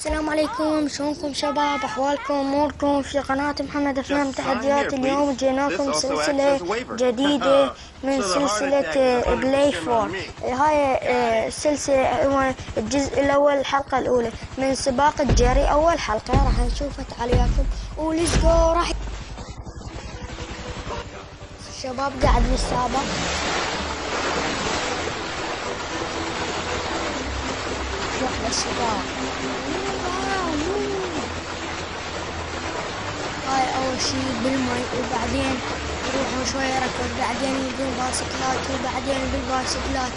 السلام عليكم، شلونكم شباب؟ احوالكم اموركم؟ في قناة محمد افلام تحديات. اليوم جيناكم سلسلة جديدة من سلسلة بلاي فور. هاي السلسلة هو الجزء الاول، الحلقة الاولى من سباق الجري. اول حلقة راح نشوفها، تعالوا ياكم وليتس جو. راح الشباب قاعد بالسابق. واحدة السباق. هاي أول شي بالمي، وبعدين يروحون شوية ركض، بعدين يجون بايسكلات، وبعدين بالبايسكلات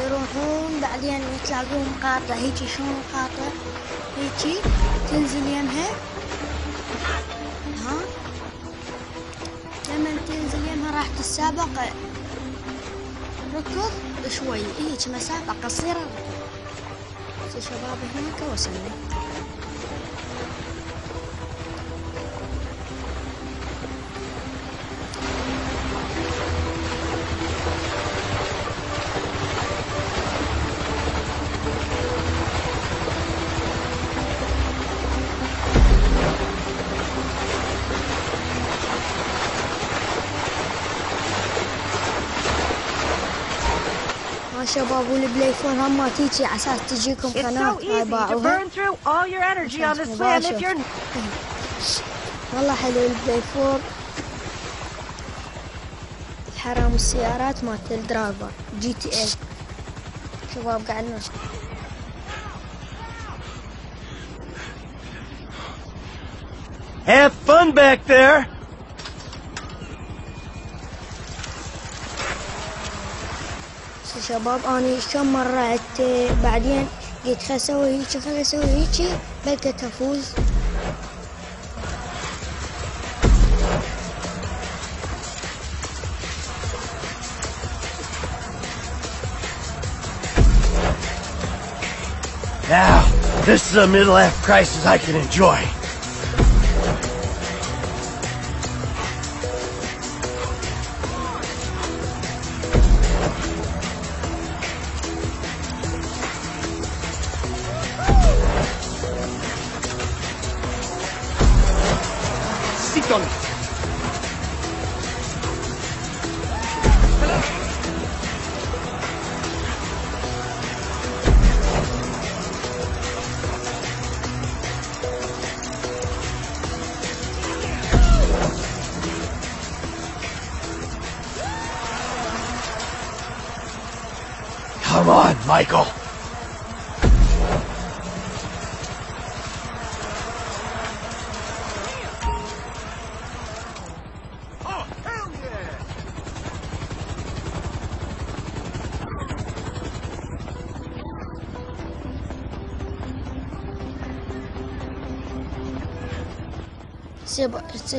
يروحون، بعدين يتلاقون مقاطع هيجي. شلون مقاطع هيجي تنزل يمها، ها لما تنزل يمها راح تتسابق ركض شوي، هيك مسافة قصيرة. شباب هناك وصلنا. شباب والبلاي فور هم تيجي على اساس تجيكم قناة باعوها. والله حلو البلاي فور، حرام السيارات مالت الدرايفر جي تي اي. شباب قاعدين Have fun back there. شباب اني كم مرة بعدين قلت خل اسوي هيجي خل اسوي هيجي، بلقيت افوز. Now, this is a middle-life crisis I can enjoy. Sit on it. Come on, Michael.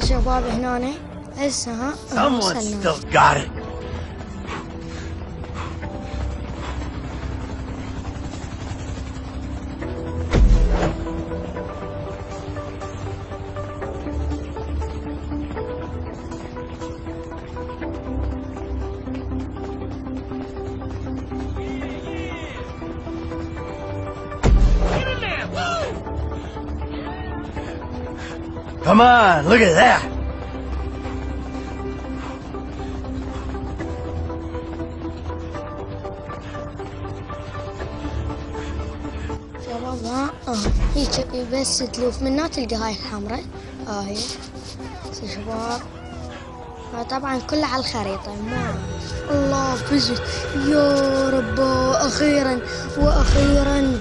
شباب هنا هسه ها Someone still got it. Come on, look at that. شباب ها هيك بس تلوف منها تلقى هاي الحمراء. هي شباب طبعا كلها على الخريطة. ما الله فزت يا رب اخيرا واخيرا.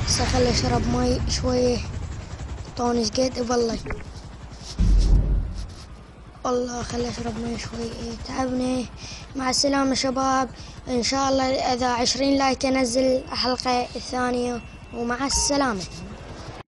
هسه خلي اشرب مي شوية. طوني قد والله خلي اشرب مي شوي، تعبني. مع السلامة شباب، ان شاء الله اذا 20 لايك انزل الحلقة الثانية، ومع السلامة.